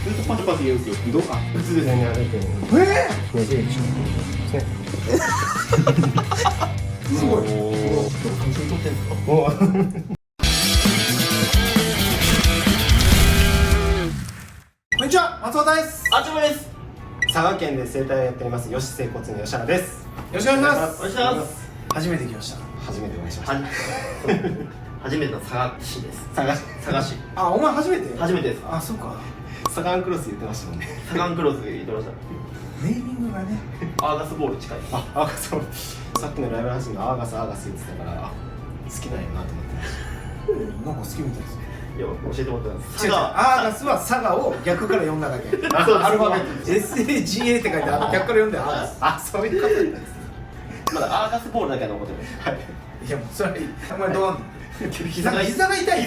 ずっとパチパチ言うんですよ。どうか普通ですね、歩いてるねじれちゃうですね。すごい。写真撮ってんですか？もうこんにちは、松本です。あちもです。佐賀県で整体をやっております吉整骨院の吉原です。よろしくお願いします。お願いします。初めて来ました。初めてお会いしました。初めての佐賀市です。佐賀佐賀市。あ、お前初めて？初めてです。あ、そうか。サガンクロス言ってましたもんね。サガンクロス言ってました。ネーミングがね。アーガスボール近い。アーガス、さっきのライブ配信のアーガス言ってたから好きなんやなと思ってました。なんか好きみたいですよ。いや、教えてもらったんです。違う、アーガスは佐賀を逆から読んだだけ。そうです。アルファベット SAGA って書いて逆から読んでアーガス。あ、そういうことなんですね。まだアーガスボールだけ残ってます。はい。いやもうそれはお前どうなんの？膝が痛い。膝が痛い。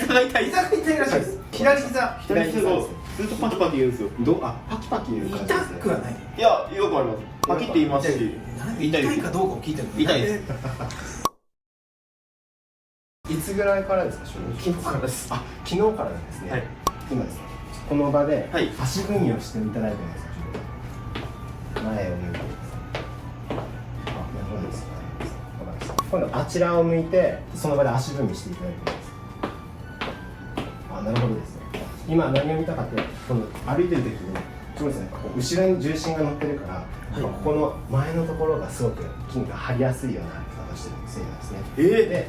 膝が痛いらしいです。左膝。左膝をずっとパチパチ言うんですよ。パキパキ言う感じ痛ですね。くはない。いや、よくあります。パキって言いますし。痛いかどうかを聞いてるの。痛いです。いつぐらいからですか？昨日からです。あ、昨日からなんですね。はい。今ですね、この場ではい足踏みをしていただいてます。前を向いてください。あ、なるほどですね。わかりました。今度あちらを向いてその場で足踏みしていただいてます。あ、なるほどですね。今何を見たかって、この歩いてる時にそうですね、こう後ろに重心が乗ってるから、ここの前のところがすごく筋肉が張りやすいような歩き方をしてるせいなんですね。で、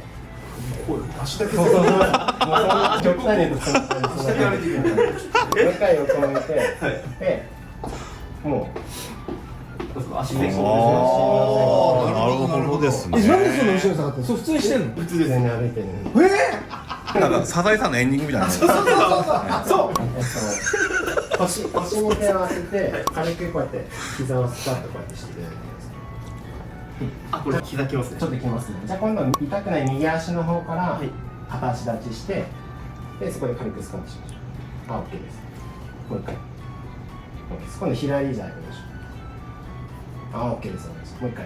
足だけ。そうそうそう。もうそんな極端に言うとそんな感じ。足だけ歩いてるよね。もう一回横向いて、で、もう足でなるほどですね。なんでそんな後ろに下がってんの？そう普通にしてんの？普通ですね、歩いてるのに。なんかサザエさんのエンディングみたいな。そう。腰に手を当てて、軽くこうやって膝をスパッとこうやってしていただいてます。あ、これ膝きますね。ちょっときますね。じゃあ今度は痛くない右足の方から片足立ちして、でそこで軽くスクワットしましょう。あ、OK です。もう一回。OK です。今度左じゃあやりましょう。あ、OK です。もう一回。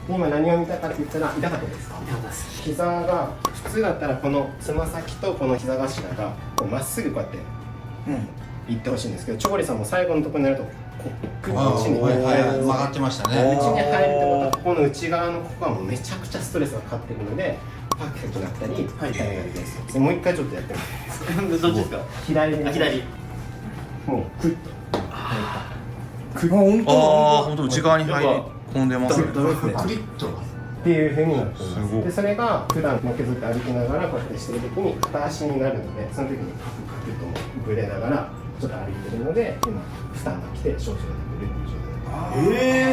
今何を見たかって言ったら痛かったですか？痛かったです。膝が普通だったらこのつま先とこの膝頭がまっすぐこうやっていってほしいんですけど、チョコリさんも最後のところになるとこうクッと内に曲がってましたね。内に入るってことはここの内側のここはもうめちゃくちゃストレスがかかってるのでパキパキなったり痛みが出たりする。もう一回ちょっとやってみていいですか？どっちですか？左に左。もうクッと本当内側に入り込んでますね。クリッと。っていう風になっています。すごいでそれが普段のけずって歩きながらこうやってしてる時に片足になるので、その時にカクカクとぶれながらちょっと歩いてるので今負担が来て症状が出るっていう状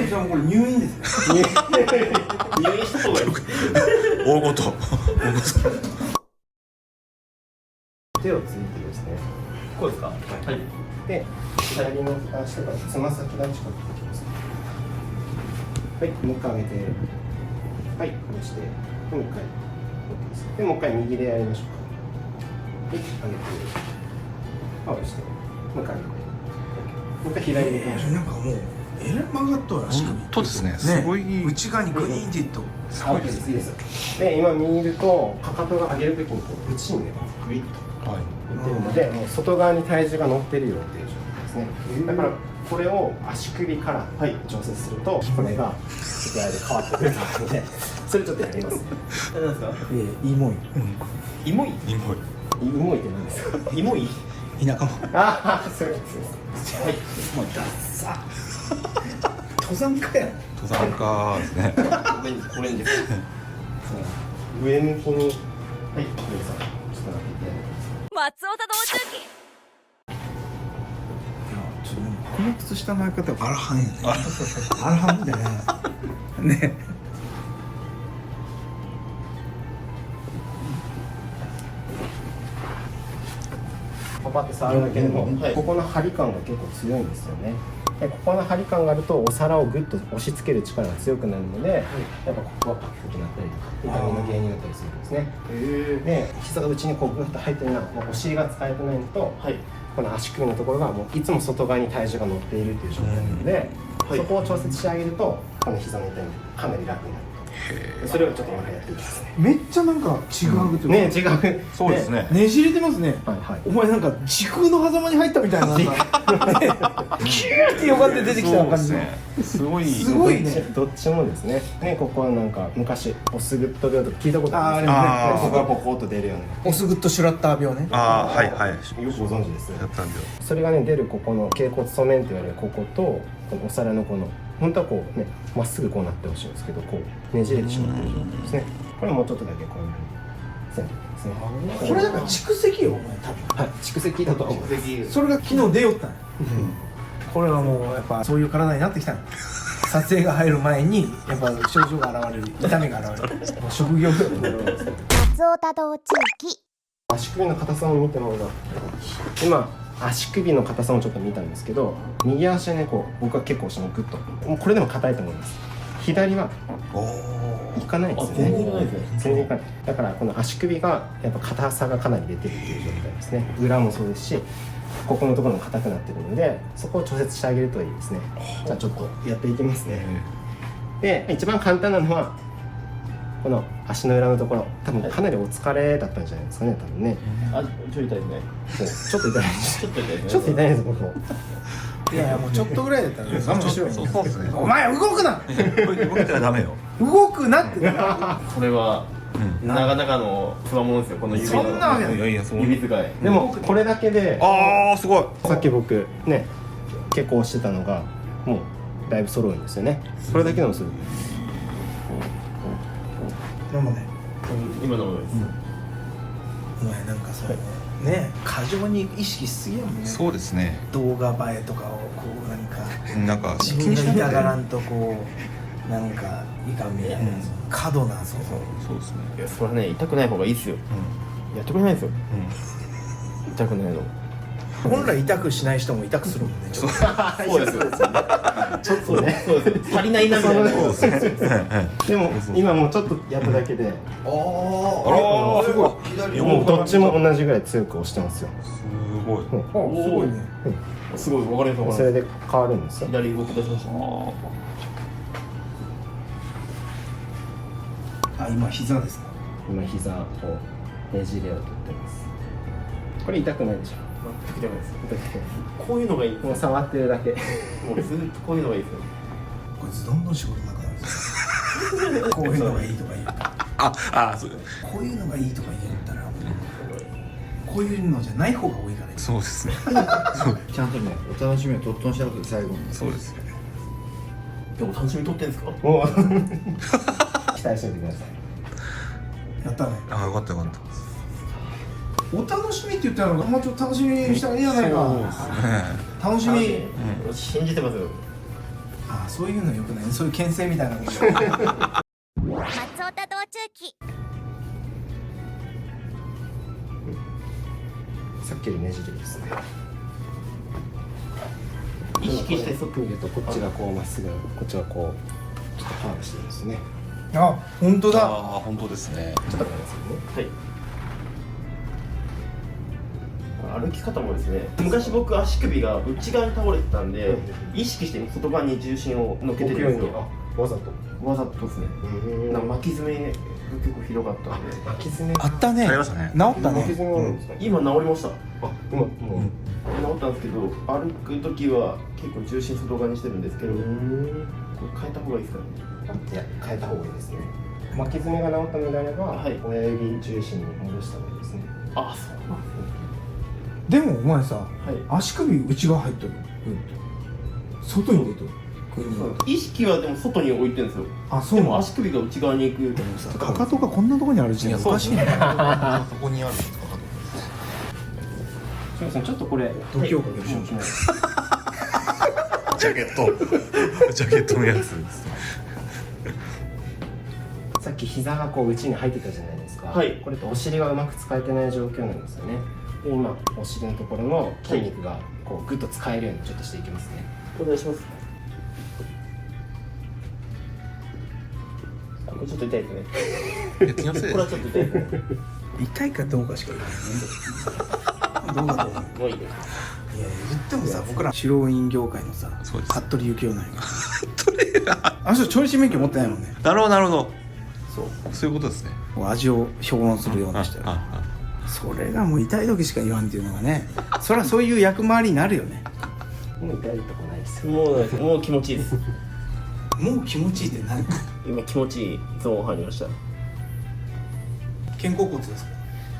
態。じゃあもうこれ入院ですね。入院した方がいい。大ごと。手をついてですね。こうですか？はい。で左の片足とかつま先が近くにきます。はい、もう一回上げて、はい、こうして、もう一回、OKです。で、もう一回右でやりましょうか。はい、上げて、パワーして、もう一回上げて、もう一回左でいきましょう。なんかもうえらい曲がっとる足首。本当ですね。すごい。内側にグイーンっていっと。すごいです。いいです。で、今見ると、かかとが上げるときにこう内にね、グイッといってるので、もう外側に体重が乗ってるよっていう状態ですね。だからこれを足首から調節すると、これが内側で変わってくるので、それちょっとやります。何ですか？いいもん。イモイ？イモイモイって何ですか？イモイ？田舎も。ああ、そうです。はい。もうダッサ。登山家やん。登山家ですね。これにです。上向きに、はい、上さん、ちょっと待っていただき松尾田同中記ちょっともうこの靴下の履き方アラハンやね。アラハンみたいな。ね。パパって触るだけでも、ここの張り感が結構強いんですよね。でここの張り感があるとお皿をグッと押し付ける力が強くなるので、やっぱここがパキパキになったりとか痛みの原因になったりするんですね。で膝が内にこうグッと入ってるのはお尻が使えてないのと、この足首のところがもういつも外側に体重が乗っているという状態なので、そこを調節してあげるとこの膝の痛みがかなり楽になると。それをちょっと今からやっていきますね。めっちゃなんかちぐはぐというか、ね違う。そうですね。ねじれてますね。はいはい。お前なんか時空の狭間に入ったみたいな、なんかキューってよかって出てきた感じの。すごい。すごいね。どっちもですね。ね、ここはなんか昔オスグッド病とか聞いたことあるんですあね。ここがポコッと出るような。オスグッドシュラッター病ね。ああ、はいはい。よくご存知ですねや。ったんだよ。それがね出るここの脛骨素面って言われるこことこのお皿のこの本当はこうねまっすぐこうなってほしいんですけどこうねじれてしまってる状態ですね。これもうちょっとだけこういうふうに線ですね。これだから蓄積よ、お前多分。はい蓄積だと思います。それが昨日出よったんや。これはもうやっぱそういう体になってきたんや。撮影が入る前にやっぱ症状が現れる、痛みが現れる。もう職業病だと思うんですけど。松尾多動地域足首の硬さを見てもらうと今足首の硬さもちょっと見たんですけど右足はねこう僕は結構そのグッともうこれでも硬いと思います。左はいかないですね。全然いかないですね。全然いかない。だからこの足首がやっぱ硬さがかなり出てるっていう状態ですね。裏もそうですしここのところも硬くなってるのでそこを調節してあげるといいですね。じゃあちょっとやっていきますね。で一番簡単なのはこの足の裏のところ多分かなりお疲れだったんじゃないですかね多分ね。あ、ちょい痛いですね。そうちょっと痛いです。ちょっと痛いですね。ちょっと痛いです僕も。いやいやもうちょっとぐらいだったら我慢しろよ。そうですね。お前動くな。動いたらダメよ。動くなって。これはなかなかのつわものですよ。この指のそんなわけないいやいや、そう。指使い。でもこれだけでああ、すごい。さっき僕ね結構押してたのがもうだいぶ揃うんですよね。これだけでもする。でもね、今のものです。お前なんかそのね過剰に意識しすぎやもんね。そうですね。動画映えとかをこうなんかなんか自分が痛がらんとこうなんかいかんみたいな、過度なそうそうですね。いや、それはね、痛くない方がいいですよ。やってくれないですよ。痛くないの。本来痛くしない人も痛くするもんね。ちょっとそうですよ。ちょっとね。そうです。足りないなみたいな。でも今もうちょっとやっただけであああ、すごい。左もうどっちも同じぐらい強く押してますよ。すごい。あすごいね。すごい、分かります分かりまそれで変わるんですよ。左動き出しました。あ今膝ですか。今膝をねじれをとってます。これ痛くないでしょ。全く痛くないです。痛くないこういうのがいい。もう触ってるだけ。もうずっとこういうのがいいですよ。こいつどんどん仕事なくなるんですよ。こういうのがいいとか言う。あ、そう。こういうのがいいとか言ったらこういうのじゃない方が多いからね。そうですね。ちゃんとね、お楽しみをとっとんした後で最後に。そうですね。でも楽しみ取ってんですか？もう期待しておいてください。やったね。あ、よかったよかった。お楽しみって言ったらあんまちょっと楽しみにしたらいいじゃないか。楽しみ。信じてますよ。あそういうのよくない。そういう牽制みたいなの。松尾多動中期さっきよりねじれですね。意識してそっ見るとこっちがこうまっすぐ、こっちがこうちょっとカーブしてるんですね。あ本当だ。ああ、本当ですね。ちょっとわかりますよね。はい。歩き方もですね、昔僕足首が内側に倒れてたんで、意識して外側に重心を乗っけてるんですよ。わざと。わざとですね。なんか巻き爪が結構ひどかったんで、巻き爪。あったね。ありましたね。治ったね。巻き爪あるんですか。今治りました。あ、今もう。治ったんですけど、歩く時は結構重心外側にしてるんですけど、これ変えた方がいいですかね。いや変えた方がいいですね。巻き爪が治ったのであれば、はい親指重心に戻した方がいいですね。あ、そうなんですね。でもお前さ、はい。足首内側入っとる。外に出とる。意識はでも外に置いてるんですよ。あそうなの。でも足首が内側に行く。かかとがこんなところにある時点でおかしいね。そこにあるんですか。そうですね。ちょっとこれ度胸かけるしょ。ジャケット。ジャケットのやつです。さっき膝がこう内に入ってたじゃないですか。はいこれってお尻がうまく使えてない状況なんですよね。で今お尻のところの筋肉がこうグッと使えるようにちょっとしていきますね。お願いします。これちょっと痛いですね。いや、気のせいこれはちょっと痛いですね。痛いかどうかしか言わないね。どうだと思う。もういいです。いや言ってもさ僕ら白ワイン業界のさそうです服部幸男なんや。あの人調理師免許持ってないもんね。なるほど、なるほど。そういうことですね。味を評論するような人やそれがもう痛い時しか言わんっていうのがね、そりゃそういう役回りになるよね。もう痛いとこないですよ。もう気持ちいいです。もう気持ちいいって何？今気持ちいいゾーン入りました。肩甲骨ですか？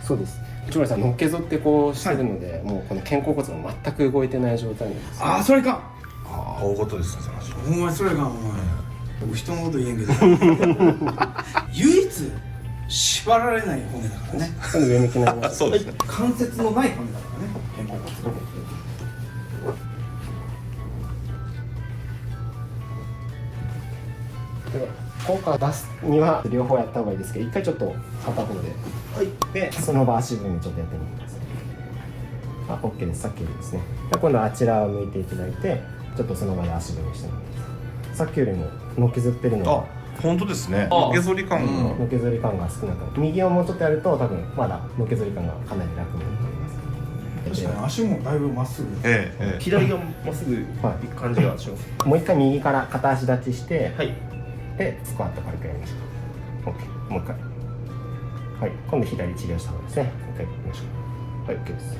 そうです。内村さんのっけぞってこうしてるので、もうこの肩甲骨も全く動いてない状態なんです。ああ、それか。大事ですね、その話。お前それかお前。僕人のこと言えんけど。唯一縛られない骨だからね。今度上向きになります。そうですね。関節のない骨だからね。肩甲骨。で効果を出すには両方やった方がいいですけど、一回ちょっと片方で、でその場足踏みちょっとやってみてください。あ、OK です。さっきよりですね。で今度はあちらを向いていただいて、ちょっとその場で足踏みしてみてください。さっきよりものけずってるのあは、本当ですね。あのけぞり感が。のけぞり感が少なく、右をもうちょっとやると多分まだのけぞり感がかなり楽になります。確かに足もだいぶまっすぐ。左がまっすぐ行く感じがします。もう一回右から片足立ちして、はい。でスクワット軽くやりましょう。 OK、 もう一回。はい、今度左治療した方ですね。もう一回やりましょう。はい、OK です。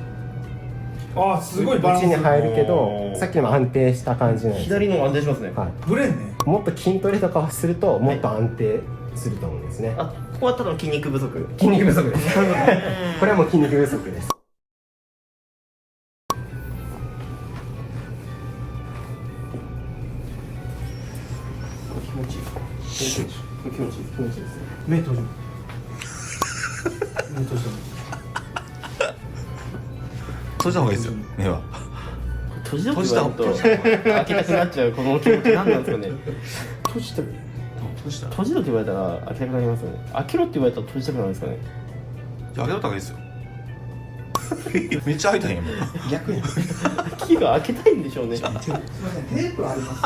ああ、すごいバランス。内に入るけど、さっきのも安定した感じなんですよ。左の方が安定しますね。はい、ブレんね。もっと筋トレとかをするともっと安定すると思うんですね。あ、ここはただの筋肉不足。筋肉不足ですこれはもう筋肉不足です。気持ちいい。気持ちいい。気持ちいい。気持ちいいですね。目閉じる。目閉じる。閉じた方がいいですよ、目は。閉じろって言われると開けたくなっちゃうこの気持ち何なんですかね。閉じてる。閉じろって言われたら開けたくなりますよね。開けろって言われたら閉じたくなるんですかね。いや、開けとった方がいいですよ。めっちゃ開いたんや、今。逆に。キーが開けたいんでしょうね。すみません、テープあります。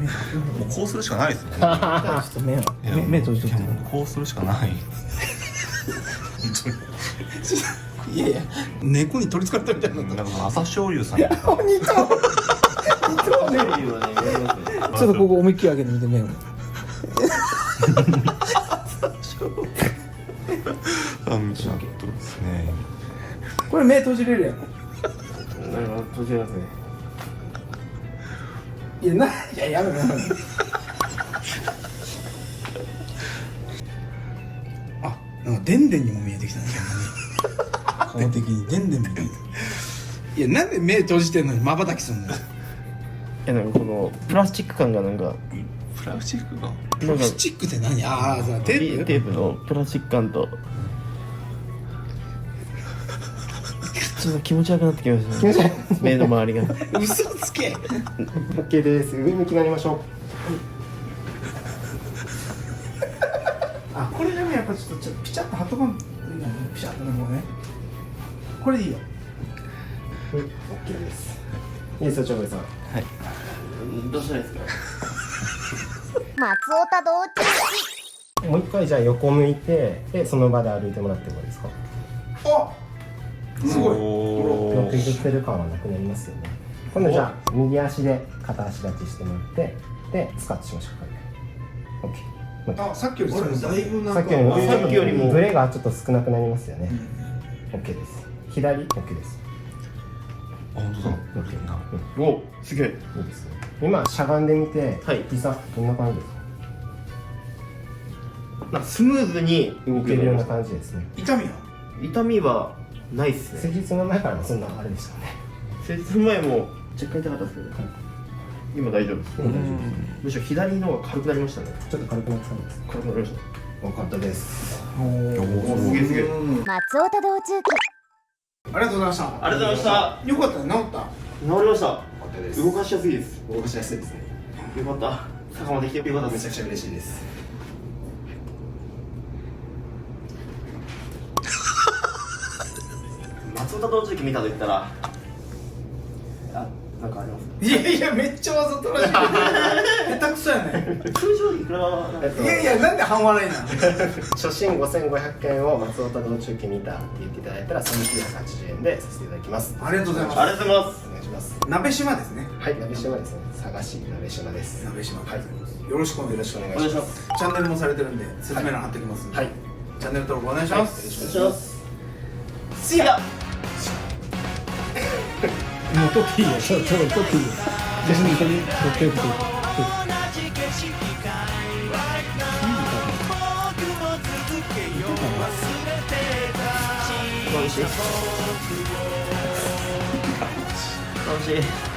もうこうするしかないですね。ちょっと目閉じとっても。こうするしかない。本当に。いやいや、猫に取り憑かれたみたいになっなんか朝青龍さんみたいな。た。似た。ちょっとここ思いっきり開けてみて目を。ちょっとですね。これ目閉じれるやん。なんか閉じますね。いややめろ。あ、なんかでんでんにも見えてきたね。顔的にでんでんみたいな。いや、なんで目閉じてんのに瞬きすんの。いや、なんかこのプラスチック感がなんかプラスチックが。プラスチックって何？ああ、テープ。テープのプラスチック感とちょっと気持ち悪くなってきましたね。目の周りが。嘘つけ。OK です。上向きになりましょう。あ、これでもやっぱちょっとピチャッと貼っとかんといいな。ピチャッとね、もうね。これでいいよ。OK です。いいですよ、長兵衛さん。どうしたらいいですか。松尾田道中もう一回じゃあ横向いて、でその場で歩いてもらってもいいですか。あ、すごい。のけずってる感はなくなりますよね。今度じゃあ右足で片足立ちしてもらって、でスカッとしましょう。OK。あ、さっきよりそれだいぶなんか。さっきよりもブレがちょっと少なくなりますよね。OK です。左 OK です。あ、本当だ。 OK。お、すげえ。いいですね。今しゃがんでみて、はい膝どんな感じですか。なんかスムーズに動いけるようなけるような感じですね。痛みは？痛みはないっすね。施術の前からもそんなあれでしたね。施術前も若干痛かったですけど、今大丈夫です。むしろ左の方が軽くなりましたね。ちょっと軽くなってたんです。軽くなりまし分かったです。た。お、すげえすげえ。松尾田道中記ありがとうございました。ありがとうございました。よかったね、治った。治りました。よかったです。動かしやすいです。動かしやすいですね。よかった。坂まで来てよかったです。めちゃくちゃ嬉しいです。松尾田道中記見たと言ったら、あ、なんかあります。いやいや、めっちゃわざとらしい。下手くそやね通常いくらなんですか？いやいやなんで半笑いなの初心5500円を松尾田道中記見たって言っていただいたら1980円でさせていただきます。ありがとうございますありがとうございます。お願いします。鍋島ですねはい、鍋島ですね。佐賀市鍋島です。鍋島はい、よよろしくお願いろしますしくお願いしま。お願いしますす。チャンネルもされてるんで説明欄貼っておきますんで、はい、チャンネル登録お願いします、お願いします。See ya もう撮っていいよ撮っていいよ別に撮ってよくて楽しい。楽しい。